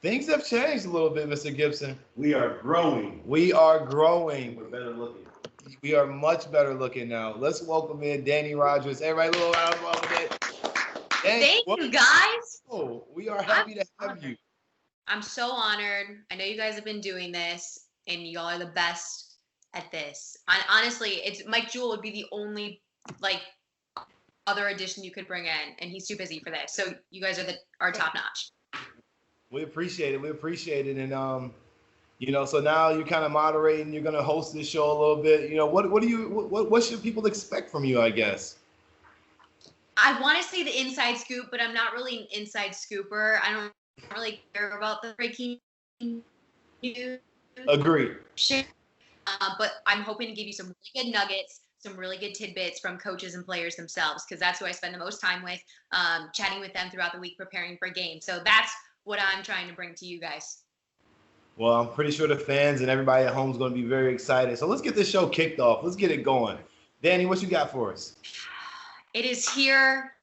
Things have changed a little bit, Mr. Gibson. We are growing. We are growing. We're better looking. We are much better looking now. Let's welcome in Dannie Rogers. Everybody, a little round of applause. Thank you, guys. We are happy to have you. I'm so honored. I know you guys have been doing this, and y'all are the best at this. Honestly, it's Mike Jewell would be the only other addition you could bring in, and he's too busy for this. So you guys are top notch. We appreciate it. And so now you're kind of moderating. You're gonna host this show a little bit. What should people expect from you? I guess. I want to say the inside scoop, but I'm not really an inside scooper. I don't really care about the breaking news. Agreed. But I'm hoping to give you some really good nuggets, some really good tidbits from coaches and players themselves, because that's who I spend the most time with, chatting with them throughout the week, preparing for games. So that's what I'm trying to bring to you guys. Well, I'm pretty sure the fans and everybody at home is going to be very excited. So let's get this show kicked off. Let's get it going. Dannie, what you got for us? It is here,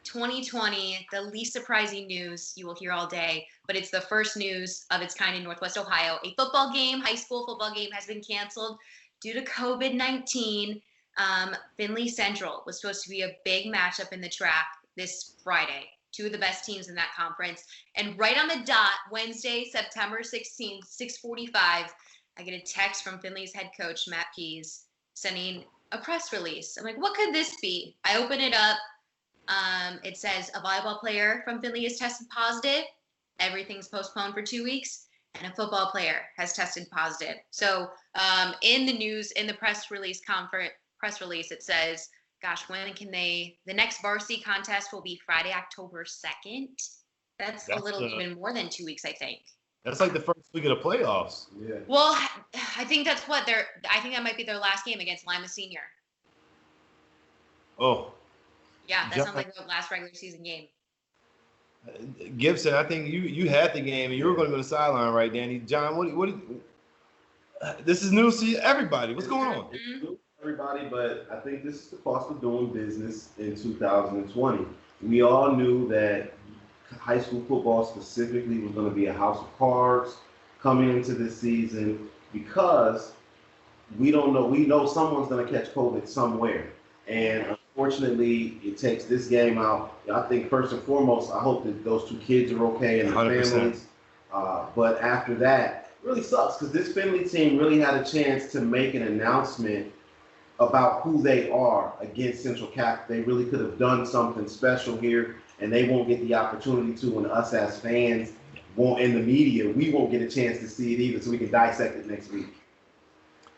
2020, the least surprising news you will hear all day, but it's the first news of its kind in Northwest Ohio. A football game, high school football game, has been canceled due to COVID-19. Findlay Central was supposed to be a big matchup in the track this Friday. Two of the best teams in that conference. And right on the dot, Wednesday, September 16th, 6:45, I get a text from Findlay's head coach, Matt Pease, sending a press release. I'm like, what could this be? I open it up. It says a volleyball player from Findlay has tested positive. Everything's postponed for 2 weeks. And a football player has tested positive. So in the news, in the press release, it says, gosh, when can the next varsity contest will be Friday, October 2nd. That's a little even more than 2 weeks, I think. That's like the first week of the playoffs. Yeah. Well, I think that's what I think that might be their last game against Lima Senior. Oh. Yeah, that sounds like the last regular season game. Gibson, I think you had the game and you were going to go to the sideline, right, Dannie? John, what this is news to everybody. What's going on? It's new to everybody, but I think this is the cost of doing business in 2020. We all knew that high school football specifically was going to be a house of cards coming into this season because we don't know. We know someone's going to catch COVID somewhere. And unfortunately, it takes this game out. I think first and foremost, I hope that those two kids are okay and their 100%. families. But after that, it really sucks because this Findlay team really had a chance to make an announcement about who they are against Central Catholic. They really could have done something special here, and they won't get the opportunity to, and us as fans won't, in the media, we won't get a chance to see it either, so we can dissect it next week.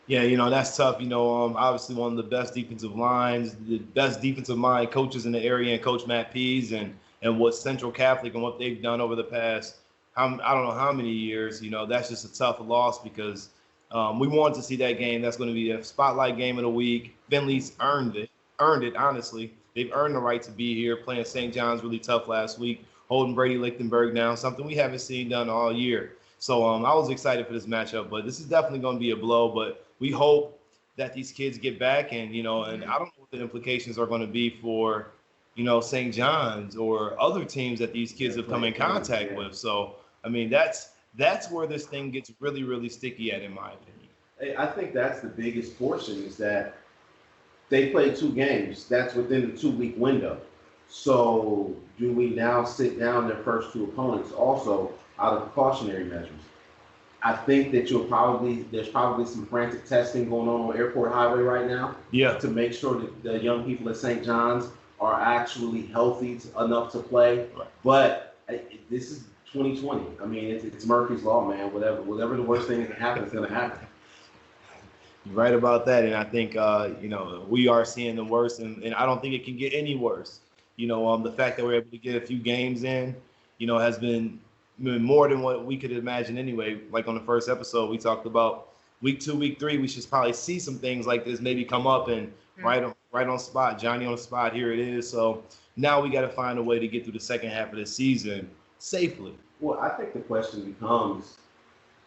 Yeah, that's tough. Obviously one of the best defensive lines, the best defensive mind coaches in the area, and Coach Matt Pease, and what Central Catholic and what they've done over the past, I don't know how many years. That's just a tough loss because we wanted to see that game. That's going to be a spotlight game of the week. Findlay's earned it, honestly. They've earned the right to be here. Playing St. John's really tough last week, holding Brady-Lichtenberg down, something we haven't seen done all year. So I was excited for this matchup, but this is definitely going to be a blow. But we hope that these kids get back, and and I don't know what the implications are going to be for St. John's or other teams that these kids have come in contact with. So I mean that's where this thing gets really, really sticky at, in my opinion. I think that's the biggest portion is that they played 2 games. That's within the 2-week window. So do we now sit down their first 2 opponents also out of precautionary measures? I think that there's probably some frantic testing going on Airport Highway right now. Yeah. To make sure that the young people at St. John's are actually healthy enough to play. Right. But this is 2020. I mean, it's Murphy's Law, man. Whatever the worst thing that can happen is going to happen. You're right about that, and I think we are seeing the worst, and I don't think it can get any worse. The fact that we're able to get a few games in, has been more than what we could imagine anyway. Like on the first episode, we talked about week 2, week 3, we should probably see some things like this maybe come up, and right on spot, Johnny on the spot, here it is. So now we got to find a way to get through the second half of the season safely. Well, I think the question becomes,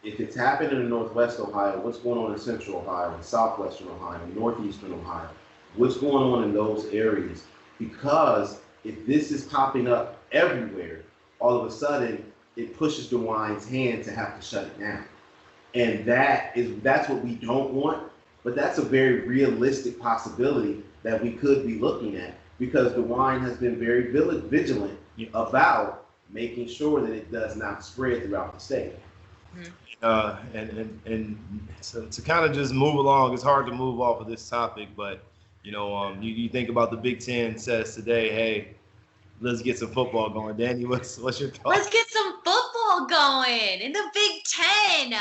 if it's happening in Northwest Ohio, what's going on in Central Ohio, in Southwestern Ohio, in Northeastern Ohio? What's going on in those areas? Because if this is popping up everywhere, all of a sudden, it pushes DeWine's hand to have to shut it down. And that's what we don't want, but that's a very realistic possibility that we could be looking at, because DeWine has been very vigilant about making sure that it does not spread throughout the state. And so to kind of just move along, it's hard to move off of this topic, but you think about the Big Ten says today, hey, let's get some football going. Danny, what's your thoughts? Let's get some football going in the Big Ten.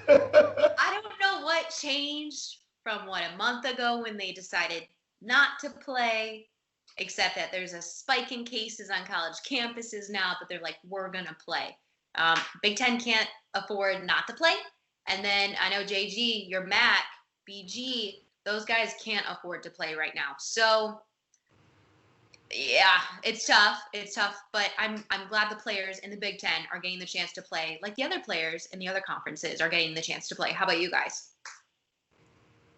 I don't know what changed from a month ago when they decided not to play, except that there's a spike in cases on college campuses now, but they're like, we're going to play. Big Ten can't afford not to play. And then I know JG, your MAC, BG, those guys can't afford to play right now. So yeah, it's tough. It's tough, but I'm glad the players in the Big Ten are getting the chance to play, like the other players in the other conferences are getting the chance to play. How about you guys?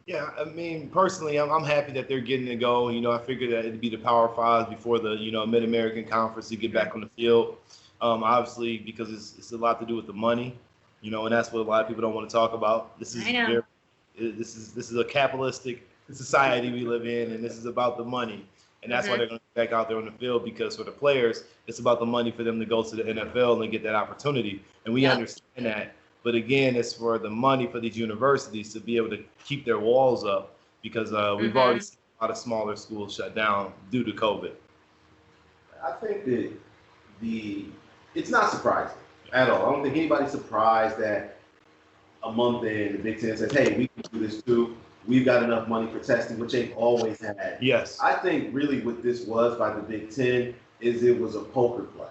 Yeah, I mean, personally, I'm happy that they're getting to go. I figured that it'd be the Power Five before the Mid-American Conference to get back on the field. Obviously, because it's a lot to do with the money, and that's what a lot of people don't want to talk about. This is a capitalistic society we live in, and this is about the money. And that's why they're going to get back out there on the field, because for the players, it's about the money for them to go to the NFL and get that opportunity. And we understand that. But again, it's for the money for these universities to be able to keep their walls up, because we've already seen a lot of smaller schools shut down due to COVID. I think that it's not surprising at all. I don't think anybody's surprised that a month in, the Big Ten says, hey, we can do this too. We've got enough money for testing, which they've always had. Yes. I think really what this was by the Big Ten is it was a poker play.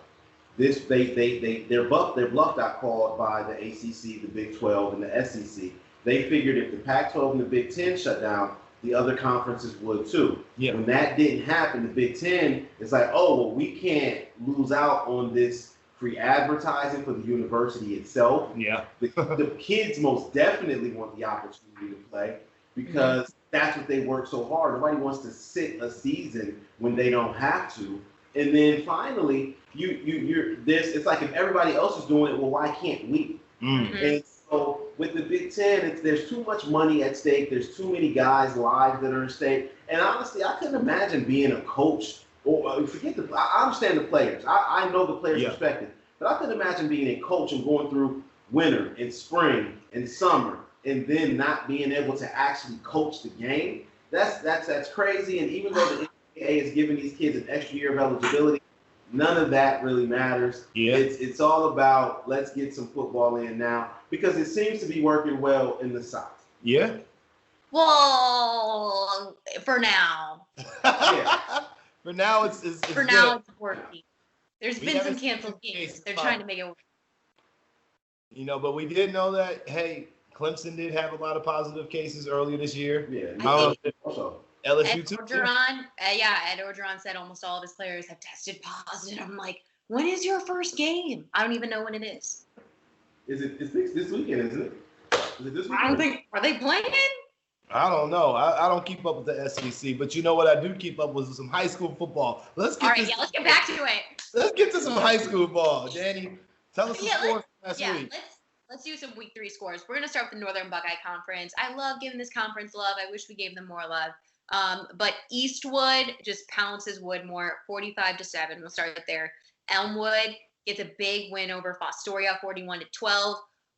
Their bluff got called by the ACC, the Big 12, and the SEC. They figured if the Pac-12 and the Big Ten shut down, the other conferences would too. Yeah. When that didn't happen, the Big Ten is like, oh, well, we can't lose out on this free advertising for the university itself. Yeah. The kids most definitely want the opportunity to play, because that's what they work so hard. Nobody wants to sit a season when they don't have to. And then finally, you're this. It's like if everybody else is doing it, well, why can't we? And so with the Big Ten, there's too much money at stake. There's too many guys' lives that are at stake. And honestly, I couldn't imagine being a coach. Or I understand the players. I know the players' perspective, but I couldn't imagine being a coach and going through winter and spring and summer, and then not being able to actually coach the game. That's crazy. And even though the NCAA is giving these kids an extra year of eligibility, none of that really matters. Yeah. It's all about let's get some football in now, because it seems to be working well in the South. Yeah. Well, for now. Yeah. For now, it's for now it's working. There's been some canceled games. They're trying to make it work. But we did know that, hey, Clemson did have a lot of positive cases earlier this year. Yeah. Also, LSU Ed too. Ed Orgeron said almost all of his players have tested positive. I'm like, when is your first game? I don't even know when it is. It's this weekend, isn't it? Is it this weekend? I don't think. Are they playing? I don't know. I don't keep up with the SEC, but you know what I do keep up with some high school football. Let's get back to it. Let's get to some high school ball. Danny, tell us some scores last week. Let's do some week 3 scores. We're gonna start with the Northern Buckeye Conference. I love giving this conference love. I wish we gave them more love. But Eastwood just pounces Woodmore 45-7. We'll start there. Elmwood gets a big win over Fostoria 41-12.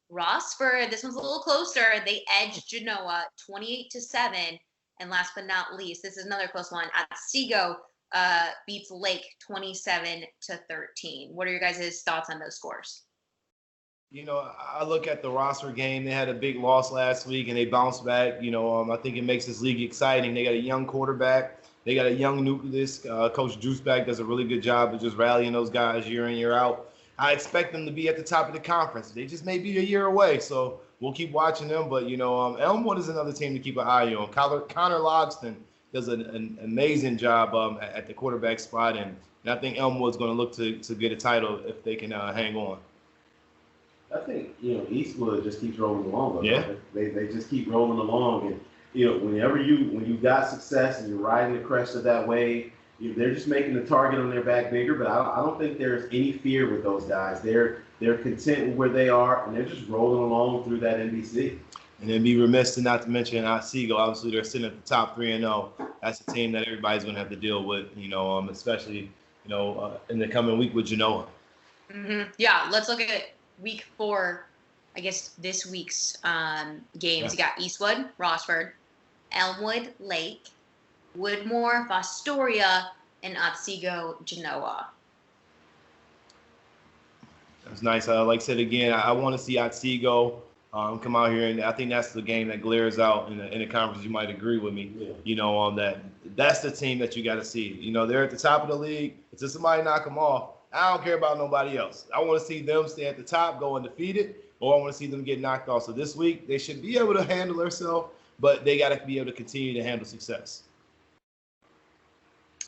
Rossford, this one's a little closer. They edged Genoa 28-7. And last but not least, this is another close one. Otsego beats Lake 27-13. What are your guys' thoughts on those scores? I look at the Rossford game. They had a big loss last week, and they bounced back. I think it makes this league exciting. They got a young quarterback. They got a young nucleus. Coach Juiceback does a really good job of just rallying those guys year in, year out. I expect them to be at the top of the conference. They just may be a year away, so we'll keep watching them. But, Elmwood is another team to keep an eye on. Connor Logston does an amazing job at the quarterback spot, and I think Elmwood's going to look to get a title if they can hang on. I think, Eastwood just keeps rolling along. Though. Yeah. They just keep rolling along. And, when you've got success and you're riding the crest of that wave, They're just making the target on their back bigger, but I don't think there's any fear with those guys. They're content with where they are, and they're just rolling along through that NBC. And then be remiss to not to mention Otsego. Obviously, they're sitting at the top 3-0. That's a team that everybody's going to have to deal with, especially, in the coming week with Genoa. Mm-hmm. Yeah, let's look at week 4. I guess this week's games. You got Eastwood, Rossford, Elmwood, Lake, Woodmore, Fostoria, and Otsego, Genoa. That's nice. Like I said again, I want to see Otsego come out here, and I think that's the game that glares out in the conference. You might agree with me. Yeah. That's the team that you got to see. They're at the top of the league. Until somebody knock them off, I don't care about nobody else. I want to see them stay at the top, go undefeated, or I want to see them get knocked off. So this week they should be able to handle themselves, but they got to be able to continue to handle success.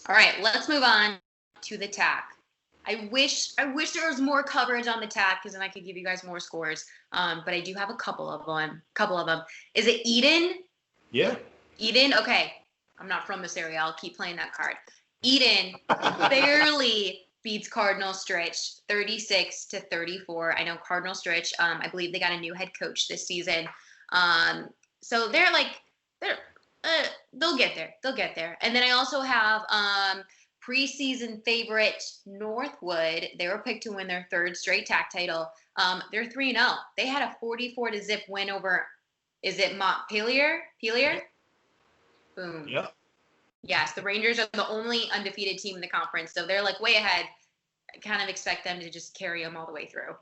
All right, let's move on to the TAC. I wish there was more coverage on the TAC because then I could give you guys more scores. But I do have a couple of them. Is it Eden? Yeah. Eden? Okay. I'm not from this area. I'll keep playing that card. Eden barely beats Cardinal Stritch 36-34. I know Cardinal Stritch, I believe they got a new head coach this season. So they'll get there. They'll get there. And then I also have preseason favorite Northwood. They were picked to win their 3rd straight TAC title. They're 3-0. They had a 44-0 win over, is it Montpelier? Boom. Yep. Yes, the Rangers are the only undefeated team in the conference, so they're way ahead. I kind of expect them to just carry them all the way through.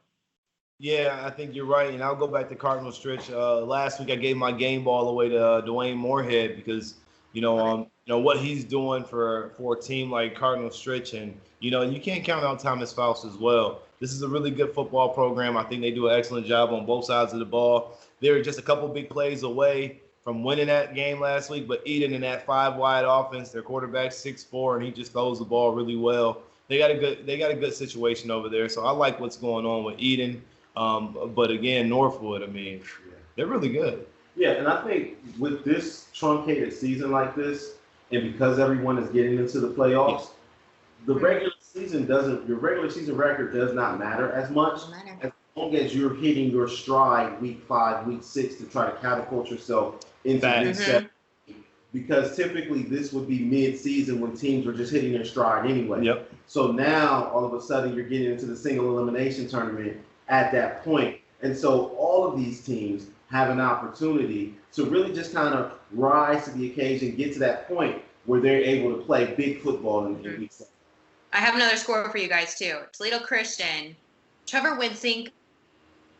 Yeah, I think you're right, and I'll go back to Cardinal Stritch. Last week I gave my game ball away to Dwayne Moorhead because what he's doing for a team like Cardinal Stritch, and you can't count out Thomas Faust as well. This is a really good football program. I think they do an excellent job on both sides of the ball. They're just a couple big plays away from winning that game last week, but Eden in that 5-wide offense, their quarterback's 6'4", and he just throws the ball really well. They got a good situation over there, so I like what's going on with Eden. But again, Northwood, they're really good. Yeah, and I think with this truncated season like this, and because everyone is getting into the playoffs, your regular season record does not matter as much as long as you're hitting your stride week 5, week 6 to try to catapult yourself into week 7. Because typically this would be mid-season when teams are just hitting their stride anyway. Yep. So now all of a sudden you're getting into the single elimination tournament at that point. And so all of these teams have an opportunity to really just kind of rise to the occasion, get to that point where they're able to play big football in week 7. I have another score for you guys too. Toledo Christian, Trevor Winsink.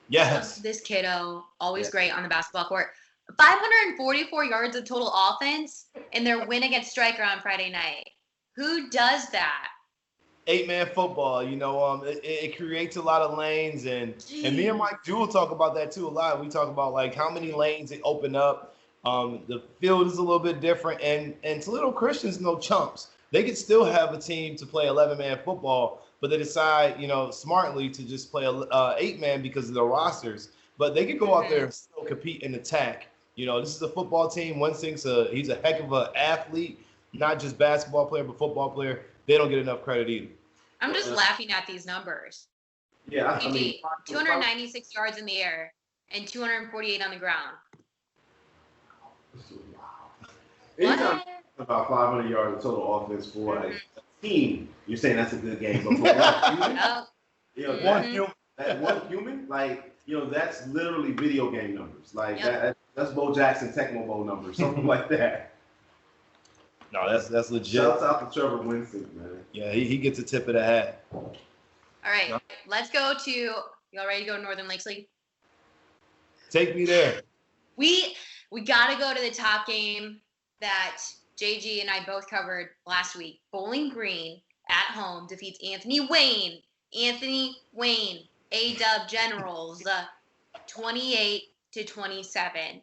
Yes. This kiddo, always great on the basketball court. 544 yards of total offense in their win against Stryker on Friday night. Who does that? 8-man football, it creates a lot of lanes, and me and Mike Jewell talk about that too a lot. We talk about how many lanes they open up. The field is a little bit different, and Toledo Christian's no chumps. They could still have a team to play 11-man football, but they decide, smartly to just play 8-man because of their rosters. But they could go out there and still compete and attack. This is a football team. Winsink's he's a heck of an athlete, not just basketball player, but football player. They don't get enough credit either. I'm just laughing at these numbers. Yeah, 296 yards in the air and 248 on the ground. Wow. Anytime about 500 yards of total offense for a team, you're saying that's a good game. But for one human, that's literally video game numbers. That's Bo Jackson Tecmo Bowl numbers, something like that. No, that's legit. Shouts out to Trevor Winsink, man. Yeah, he gets a tip of the hat. All right, let's go to, y'all ready to go to Northern Lakes League? Take me there. We got to go to the top game that JG and I both covered last week. Bowling Green at home defeats Anthony Wayne, A-Dub Generals, 28-27.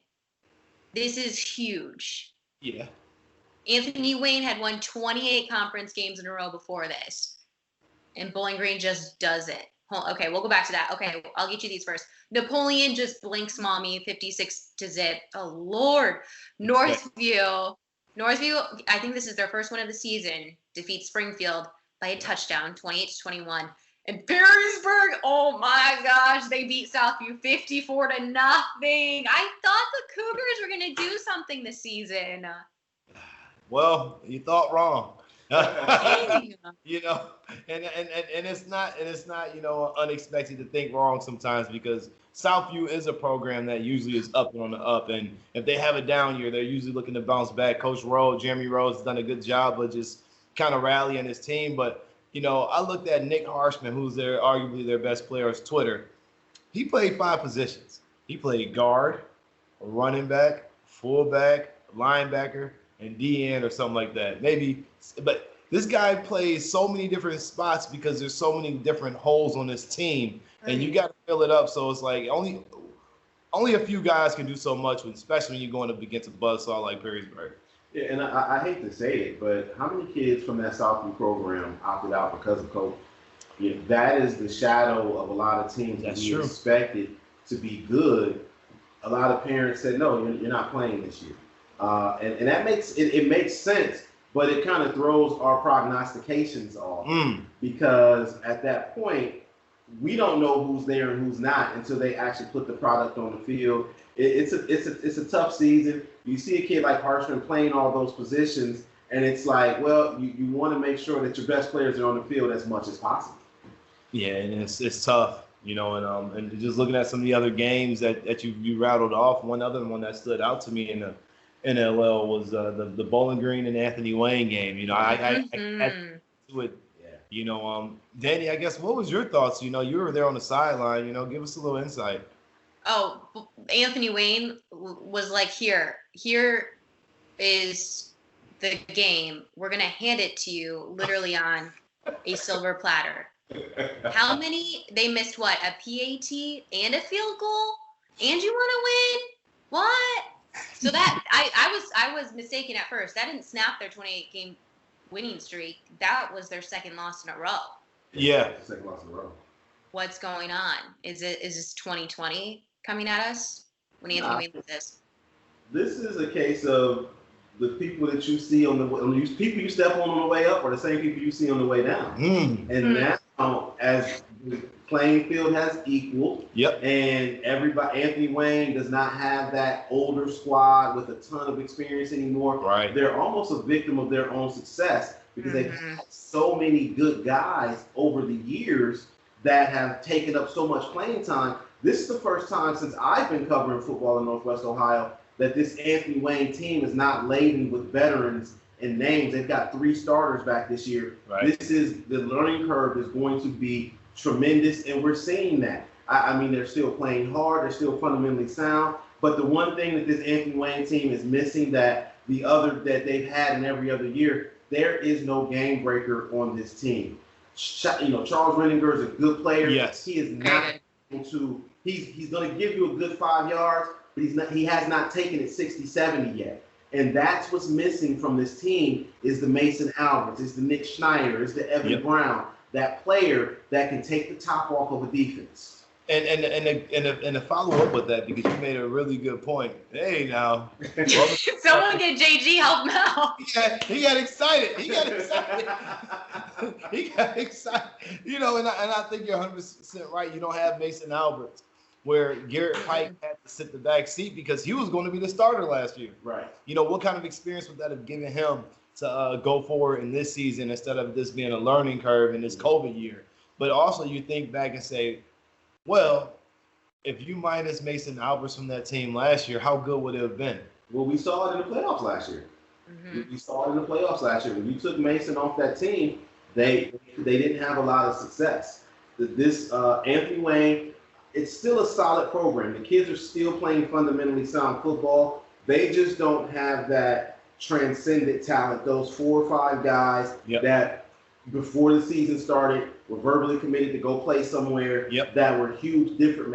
This is huge. Yeah. Anthony Wayne had won 28 conference games in a row before this. And Bowling Green just does it. Okay, we'll go back to that. Okay, I'll get you these first. Napoleon just blinks mommy 56-0. Oh, Lord. Northview Northview, I think this is their first win of the season, defeats Springfield by a touchdown, 28-21. And Perrysburg, oh my gosh, they beat Southview 54-0. I thought the Cougars were going to do something this season. Well, you thought wrong. Dang. You know, and it's not unexpected to think wrong sometimes, because Southview is a program that usually is up and on the up, and if they have a down year, they're usually looking to bounce back. Coach Jeremy Rose has done a good job of just kind of rallying his team. But I looked at Nick Harshman, who's arguably their best player, on Twitter. He played 5 positions. He played guard, running back, fullback, linebacker, and DN or something like that. Maybe, but this guy plays so many different spots because there's so many different holes on this team, and you got to fill it up. So it's like only a few guys can do so much, especially when you're going up against a buzzsaw like Perrysburg. Yeah, and I hate to say it, but how many kids from that Southview program opted out because of COVID? That is the shadow of a lot of teams that we expected to be good. A lot of parents said, no, you're not playing this year. And that makes it makes sense, but it kind of throws our prognostications off because at that point, we don't know who's there and who's not until they actually put the product on the field. It's a tough season. You see a kid like Harshman playing all those positions, and it's like, well, you want to make sure that your best players are on the field as much as possible. Yeah, and it's tough, and just looking at some of the other games that you rattled off. One other one that stood out to me in the NLL was the Bowling Green and Anthony Wayne game. I had to it. Danny, I guess, what was your thoughts? You were there on the sideline. Give us a little insight. Oh, Anthony Wayne was like, here is the game. We're going to hand it to you literally on a silver platter. How many? They missed what? A PAT and a field goal? And you want to win? What? So that I was mistaken at first. That didn't snap their 28-game winning streak. That was their second loss in a row. Yeah, second loss in a row. What's going on? Is this 2020 coming at us? When Anthony Wayne did this? This is a case of the people that you see people you step on the way up are the same people you see on the way down. And now, as the playing field has equaled, and Anthony Wayne does not have that older squad with a ton of experience anymore. Right. They're almost a victim of their own success because they've had so many good guys over the years that have taken up so much playing time. This is the first time since I've been covering football in Northwest Ohio that this Anthony Wayne team is not laden with veterans and names. They've got 3 starters back this year. Right. The learning curve is going to be tremendous, and we're seeing that. I mean, they're still playing hard. They're still fundamentally sound. But the one thing that this Anthony Wayne team is missing that they've had in every other year, there is no game breaker on this team. Charles Renninger is a good player. Yes. He is not able to. He's going to give you a good 5 yards, but he has not taken it 60, 70 yet. And that's what's missing from this team is the Mason Alberts, is the Nick Schneider, is the Evan Brown, that player that can take the top off of a defense. And to follow up with that, because you made a really good point. Hey, now. Someone get JG help now. He got excited. He got excited. And I think you're 100% right. You don't have Mason Alberts, where Garrett Pike had to sit the back seat because he was going to be the starter last year. Right. What kind of experience would that have given him to go forward in this season instead of this being a learning curve in this COVID year? But also you think back and say, well, if you minus Mason Alberts from that team last year, how good would it have been? Well, we saw it in the playoffs last year. We saw it in the playoffs last year. When you took Mason off that team, they didn't have a lot of success. This Anthony Wayne, it's still a solid program. The kids are still playing fundamentally sound football. They just don't have that transcendent talent. Those 4 or 5 guys that before the season started were verbally committed to go play somewhere that were huge difference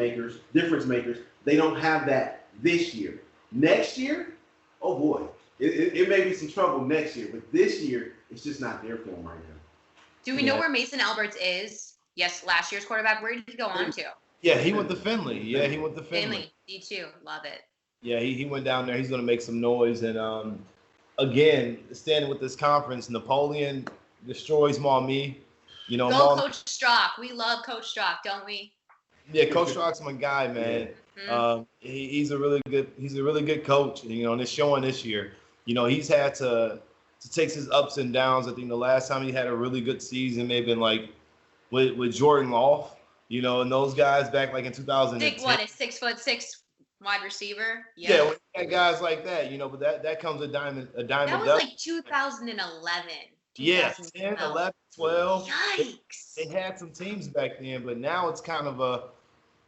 makers. They don't have that this year. Next year, oh boy, it may be some trouble next year, but this year it's just not there for them right now. Do we know where Mason Alberts is? Yes, last year's quarterback. Where did he go on to? Yeah, he went to Finley. He went to Finley. D2, love it. Yeah, he went down there. He's going to make some noise, and again, standing with this conference, Napoleon destroys Maumee. You know, Go Coach Strock. We love Coach Strock, don't we? Yeah, Coach Strock's my guy, man. Yeah. Mhm. He's a really good coach. You know, and it's showing this year. You know, he's had to take his ups and downs. I think the last time he had a really good season may have been like with Jordan Love. You know, and those guys back like in 2010. What, a 6'6" wide receiver? Yeah, when you got guys like that, you know, but that comes a dime That was dozen. like 2011. Yeah, 10, 11, 12. Yikes. They had some teams back then, but now it's kind of a,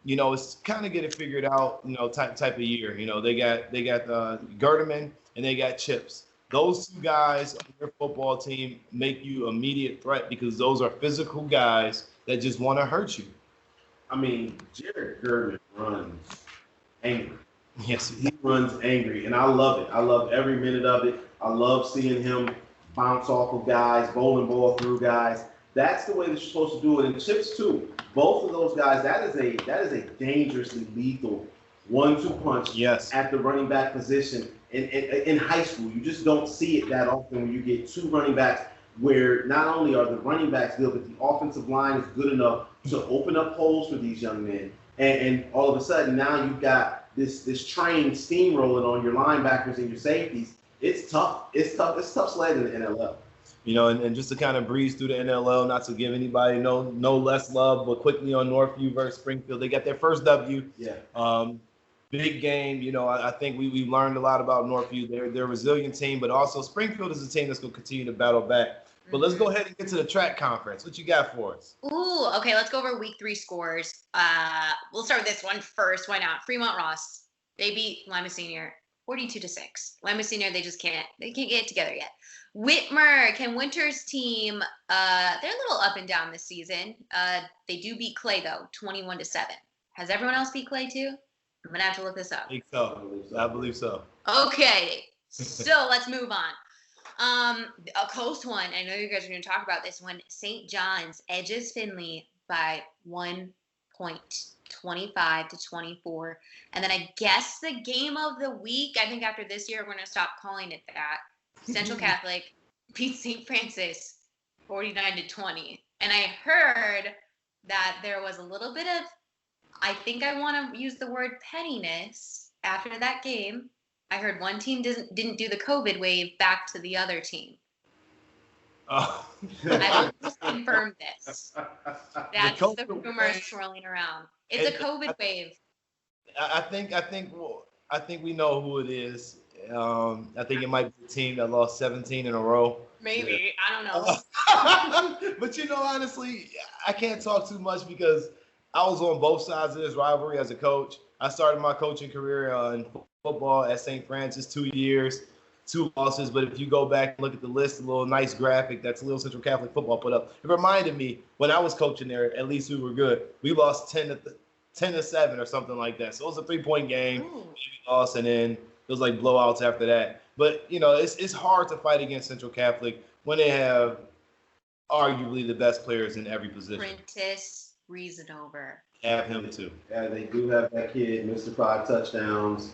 you know, it's kind of getting figured out, you know, type of year. You know, they got Gerderman and they got Chips. Those two guys on their football team make you immediate threat because those are physical guys that just want to hurt you. I mean, Jared Gerderman runs angry. Yes, He runs angry, and I love it. I love every minute of it. I love seeing him bounce off of guys, bowling ball through guys. That's the way that you're supposed to do it. And Chips too. Both of those guys. That is a dangerously lethal 1-2 punch. Yes. At the running back position in high school. You just don't see it that often when you get two running backs where not only are the running backs good, but the offensive line is good enough to open up holes for these young men. And all of a sudden now you've got this train steamrolling on your linebackers and your safeties. It's tough. It's tough sled in the NLL. You know, and just to kind of breeze through the NLL, not to give anybody no less love, but quickly on Northview versus Springfield, they got their first W. Yeah. Big game. You know, I think we learned a lot about Northview. They're a resilient team, but also Springfield is a team that's going to continue to battle back. But let's go ahead and get to the track conference. What you got for us? Ooh, okay, let's go over week 3 scores. We'll start with this one first. Why not? Fremont Ross. They beat Lima Senior 42-6. Lima Senior, they can't get it together yet. Whitmer, Ken Winter's team, they're a little up and down this season. They do beat Clay though, 21-7. Has everyone else beat Clay too? I'm gonna have to look this up. I believe so. Okay, so let's move on. A close one. I know you guys are going to talk about this one. St. John's edges Finley by 1 point, 25-24. And then I guess the game of the week, I think after this year, we're going to stop calling it that. Central Catholic beat St. Francis 49-20. And I heard that there was a little bit of, I think I want to use the word pettiness after that game. I heard one team didn't do the COVID wave back to the other team. Oh. I will just confirm this. That's the rumor swirling around. It's a COVID wave. I think we know who it is. I think it might be the team that lost 17 in a row. Maybe. I don't know. But you know, honestly, I can't talk too much because I was on both sides of this rivalry as a coach. I started my coaching career in football at St. Francis, 2 years, 2 losses. But if you go back and look at the list, a little nice graphic that's Little Central Catholic Football put up, it reminded me when I was coaching there, at least we were good. We lost 10-7 or something like that. So it was a 3-point game. We lost, and then it was like blowouts after that. But, you know, it's hard to fight against Central Catholic when they have arguably the best players in every position. Prentice Reasonover. Have him too. Yeah, they do have that kid, Mr. 5 touchdowns.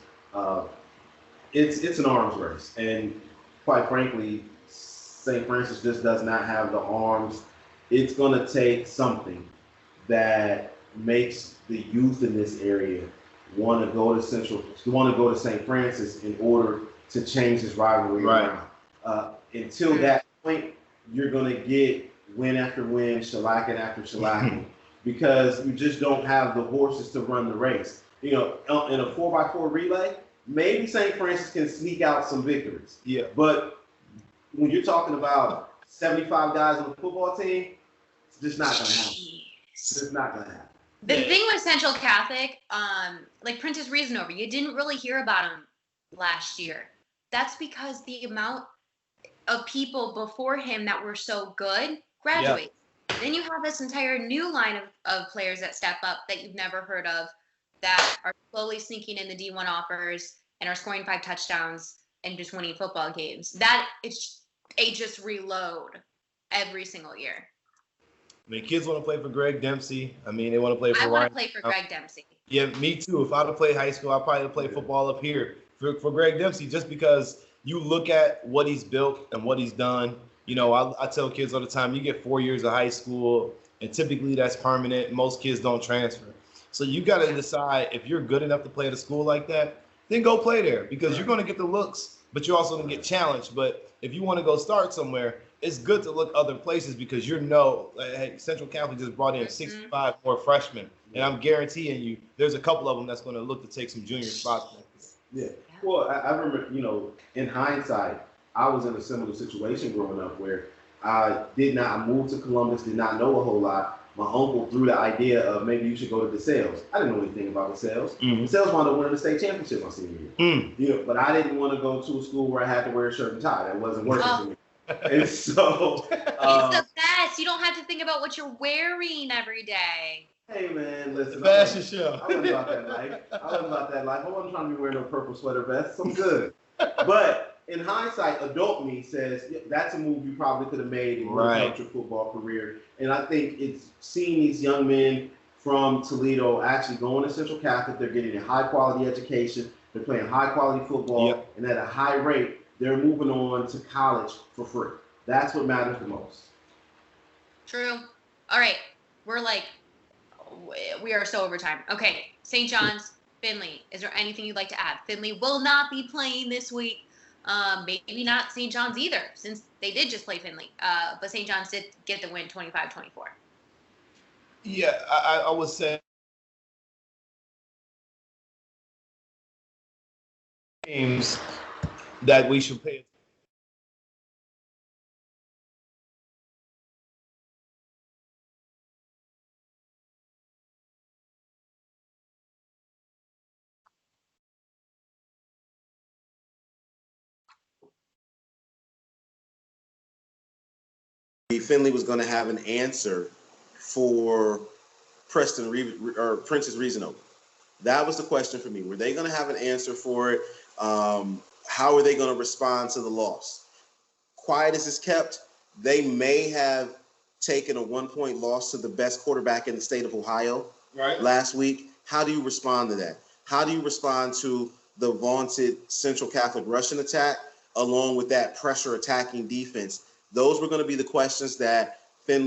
It's an arms race, and quite frankly, St. Francis just does not have the arms. It's going to take something that makes the youth in this area want to go to St. Francis in order to change this rivalry around. Until that point, you're going to get win after win, shellacking after shellacking. Because you just don't have the horses to run the race. You know, in a 4x4 relay, maybe St. Francis can sneak out some victories. Yeah. But when you're talking about 75 guys on the football team, it's just not going to happen. It's just not going to happen. The thing with Central Catholic, like Prentice Reasonover, you didn't really hear about him last year. That's because the amount of people before him that were so good graduate. Yeah. Then you have this entire new line of players that step up that you've never heard of that are slowly sneaking in the D1 offers and are scoring 5 touchdowns and just winning football games. They just reload every single year. I mean, kids want to play for Greg Dempsey. I mean, they want to play for I Ryan. want to play for Greg Dempsey. Yeah, me too. If I'd have played high school, I'd probably play football up here for Greg Dempsey just because you look at what he's built and what he's done. You know, I tell kids all the time, you get 4 years of high school, and typically that's permanent. Most kids don't transfer. So you got to decide if you're good enough to play at a school like that, then go play there because you're going to get the looks, but you're also going to get challenged. But if you want to go start somewhere, it's good to look other places because hey, Central Catholic just brought in 65 more freshmen, and I'm guaranteeing you there's a couple of them that's going to look to take some junior spots. Yeah. Well, I remember, you know, in hindsight, I was in a similar situation growing up where I moved to Columbus, did not know a whole lot. My uncle threw the idea of maybe you should go to DeSales. I didn't know anything about DeSales. DeSales wound up winning the state championship my senior year. You know, but I didn't want to go to a school where I had to wear a shirt and tie. That wasn't working for me. And so it's the best. You don't have to think about what you're wearing every day. Hey man, listen. Fashion show. I wasn't about that life. I wasn't trying to be wearing no purple sweater vest. I'm good. But in hindsight, adult me says that's a move you probably could have made in your football career. And I think it's seeing these young men from Toledo actually going to Central Catholic. They're getting a high quality education. They're playing high quality football, and at a high rate, they're moving on to college for free. That's what matters the most. True. All right, we are so over time. Okay, St. John's, Finley. Is there anything you'd like to add? Finley will not be playing this week. Maybe not St. John's either, since they did just play Finley. But St. John's did get the win 25-24. Yeah, I would say games that we should pay. Finley was going to have an answer for Prince's Reason Open. That was the question for me. Were they going to have an answer for it? How are they going to respond to the loss? Quiet as it's kept, they may have taken a 1-point loss to the best quarterback in the state of Ohio last week. How do you respond to that? How do you respond to the vaunted Central Catholic Russian attack along with that pressure attacking defense? Those were going to be the questions that Finley